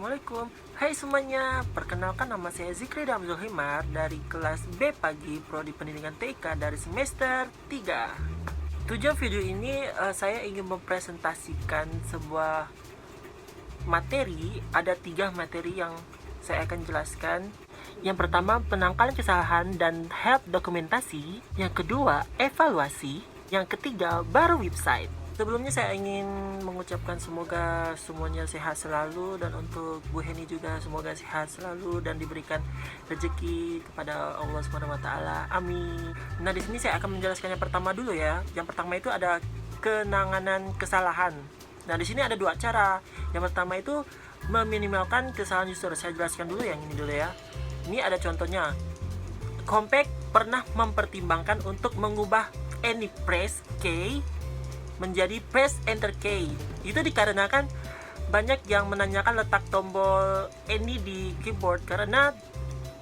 Assalamualaikum. Hai semuanya, perkenalkan nama saya Zikri Damzul Himar dari kelas B Pagi Prodi Pendidikan TK dari semester 3. Tujuan video ini saya ingin mempresentasikan sebuah materi. Ada 3 materi yang saya akan jelaskan. Yang pertama, penangkalan kesalahan dan help dokumentasi. Yang kedua, evaluasi. Yang ketiga, baru website. Sebelumnya saya ingin mengucapkan semoga semuanya sehat selalu, dan untuk Bu Heni juga semoga sehat selalu dan diberikan rezeki kepada Allah SWT. Amin. Nah, di sini saya akan menjelaskan yang pertama dulu ya. Yang pertama itu ada penanganan kesalahan. Nah, di sini ada 2 cara. Yang pertama itu meminimalkan kesalahan user. Saya jelaskan dulu yang ini dulu ya. Ini ada contohnya. Compaq pernah mempertimbangkan untuk mengubah any press key menjadi press enter key. Itu dikarenakan banyak yang menanyakan letak tombol any di keyboard karena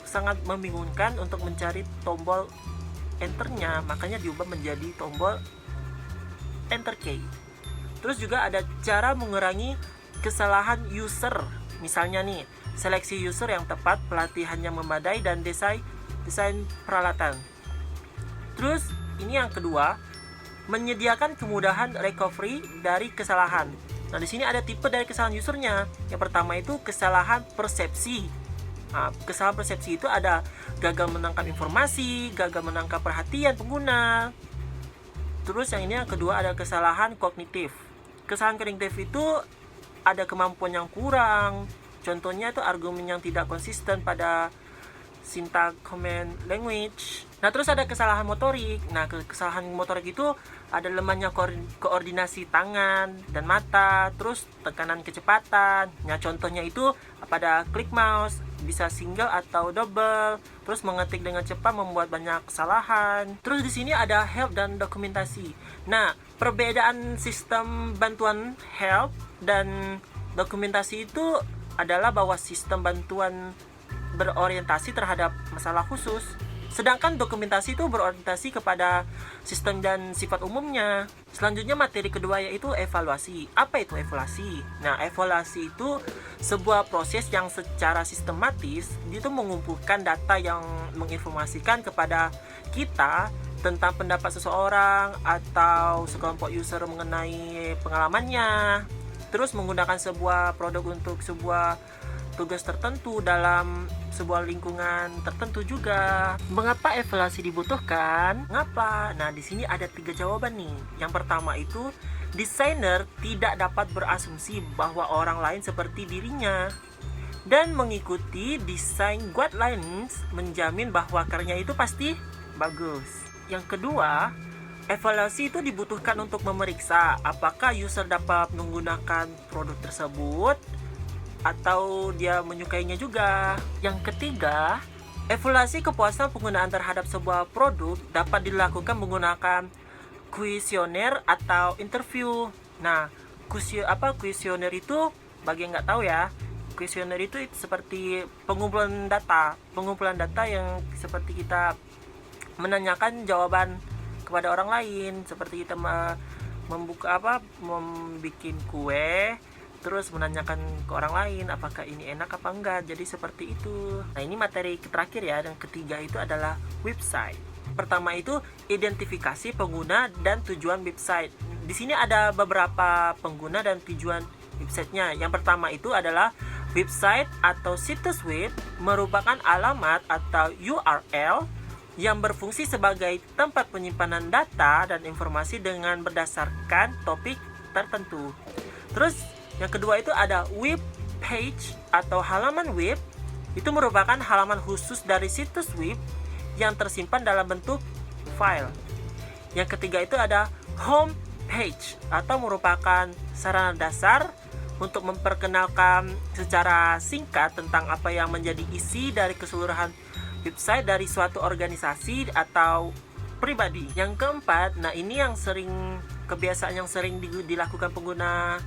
sangat membingungkan untuk mencari tombol enternya, makanya diubah menjadi tombol enter key. Terus juga ada cara mengurangi kesalahan user. Misalnya nih, seleksi user yang tepat, pelatihannya memadai, dan desain peralatan. Terus ini yang kedua, menyediakan kemudahan recovery dari kesalahan. Nah, di sini ada tipe dari kesalahan usernya. Yang pertama itu kesalahan persepsi. Nah, kesalahan persepsi itu ada gagal menangkap informasi, gagal menangkap perhatian pengguna. Terus yang ini yang kedua ada kesalahan kognitif. Kesalahan kognitif itu ada kemampuan yang kurang. Contohnya itu argumen yang tidak konsisten pada syntax command language. Nah, terus ada kesalahan motorik. Nah, kesalahan motorik itu ada lemahnya koordinasi tangan dan mata, terus tekanan kecepatan. Nah, contohnya itu pada klik mouse, bisa single atau double, terus mengetik dengan cepat membuat banyak kesalahan. Terus di sini ada help dan dokumentasi. Nah, perbedaan sistem bantuan help dan dokumentasi itu adalah bahwa sistem bantuan berorientasi terhadap masalah khusus, sedangkan dokumentasi itu berorientasi kepada sistem dan sifat umumnya. Selanjutnya materi kedua yaitu evaluasi. Apa itu evaluasi? Nah, evaluasi itu sebuah proses yang secara sistematis itu mengumpulkan data yang menginformasikan kepada kita tentang pendapat seseorang atau sekelompok user mengenai pengalamannya. Terus menggunakan sebuah produk untuk sebuah tugas tertentu dalam sebuah lingkungan tertentu juga. Mengapa evaluasi dibutuhkan? Mengapa? Nah, di sini ada 3 jawaban nih. Yang pertama itu, desainer tidak dapat berasumsi bahwa orang lain seperti dirinya dan mengikuti desain guidelines menjamin bahwa karyanya itu pasti bagus. Yang kedua, evaluasi itu dibutuhkan untuk memeriksa apakah user dapat menggunakan produk tersebut atau dia menyukainya juga. Yang ketiga, evaluasi kepuasan penggunaan terhadap sebuah produk dapat dilakukan menggunakan kuesioner atau interview. Nah, kuesioner itu bagi yang nggak tahu ya, kuesioner itu seperti pengumpulan data yang seperti kita menanyakan jawaban kepada orang lain, seperti kita membuat kue, terus menanyakan ke orang lain apakah ini enak apa enggak. Jadi seperti itu. Nah, ini materi terakhir ya. Dan ketiga itu adalah website. Pertama itu identifikasi pengguna dan tujuan website. Di sini ada beberapa pengguna dan tujuan websitenya. Yang pertama itu adalah website atau situs web merupakan alamat atau URL yang berfungsi sebagai tempat penyimpanan data dan informasi dengan berdasarkan topik tertentu. Terus yang kedua itu ada web page atau halaman web. Itu merupakan halaman khusus dari situs web yang tersimpan dalam bentuk file. Yang ketiga itu ada home page atau merupakan sarana dasar untuk memperkenalkan secara singkat tentang apa yang menjadi isi dari keseluruhan website dari suatu organisasi atau pribadi. Yang keempat, nah ini yang kebiasaan yang sering dilakukan pengguna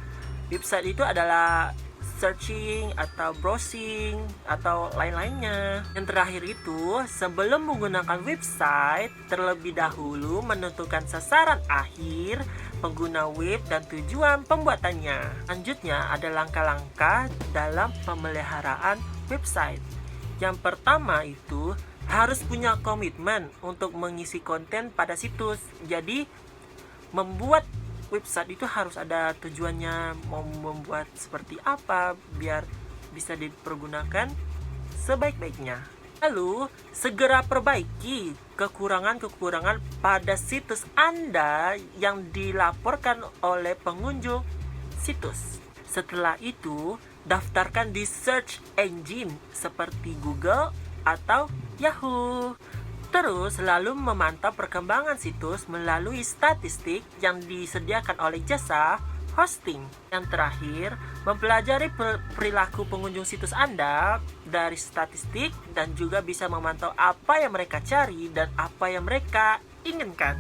website itu adalah searching atau browsing atau lain-lainnya. Yang terakhir itu, sebelum menggunakan website, terlebih dahulu menentukan sasaran akhir pengguna web dan tujuan pembuatannya. Selanjutnya ada langkah-langkah dalam pemeliharaan website. Yang pertama itu harus punya komitmen untuk mengisi konten pada situs. Jadi membuat website itu harus ada tujuannya, mau membuat seperti apa biar bisa dipergunakan sebaik-baiknya. Lalu segera perbaiki kekurangan-kekurangan pada situs Anda yang dilaporkan oleh pengunjung situs. Setelah itu, daftarkan di search engine seperti Google atau Yahoo. Terus lalu memantau perkembangan situs melalui statistik yang disediakan oleh jasa hosting. Yang terakhir, mempelajari perilaku pengunjung situs Anda dari statistik dan juga bisa memantau apa yang mereka cari dan apa yang mereka inginkan.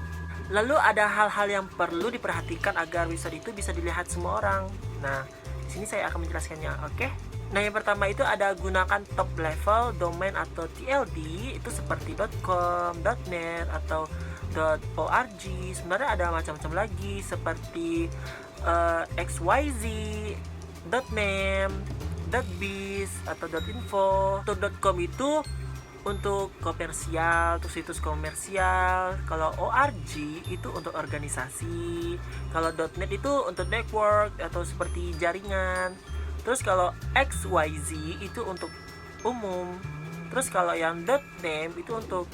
Lalu ada hal-hal yang perlu diperhatikan agar website itu bisa dilihat semua orang. Nah, di sini saya akan menjelaskannya, oke? Nah, yang pertama itu ada gunakan top level domain atau TLD, itu seperti .com, .net atau .org. Sebenarnya ada macam-macam lagi seperti XYZ, .name, .biz atau .info. Untuk .com itu untuk komersial, untuk situs komersial. Kalau ORG itu untuk organisasi. Kalau .net itu untuk network atau seperti jaringan. Terus kalau XYZ itu untuk umum. Terus kalau yang .name itu untuk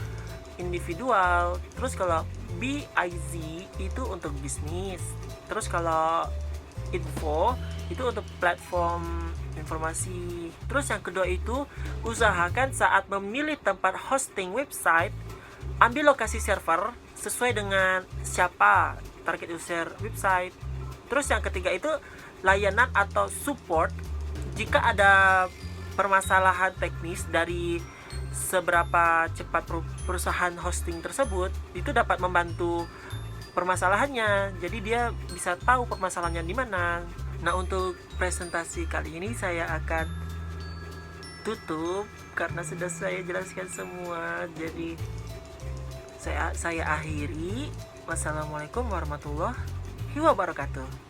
individual. Terus kalau BIZ itu untuk bisnis. Terus kalau info itu untuk platform informasi. Terus yang kedua itu usahakan saat memilih tempat hosting website, ambil lokasi server sesuai dengan siapa target user website. Terus yang ketiga itu layanan atau support. Jika ada permasalahan teknis dari seberapa cepat perusahaan hosting tersebut, itu dapat membantu permasalahannya. Jadi dia bisa tahu permasalahannya di mana. Nah, untuk presentasi kali ini saya akan tutup karena sudah saya jelaskan semua. Jadi saya akhiri. Wassalamualaikum warahmatullahi wabarakatuh.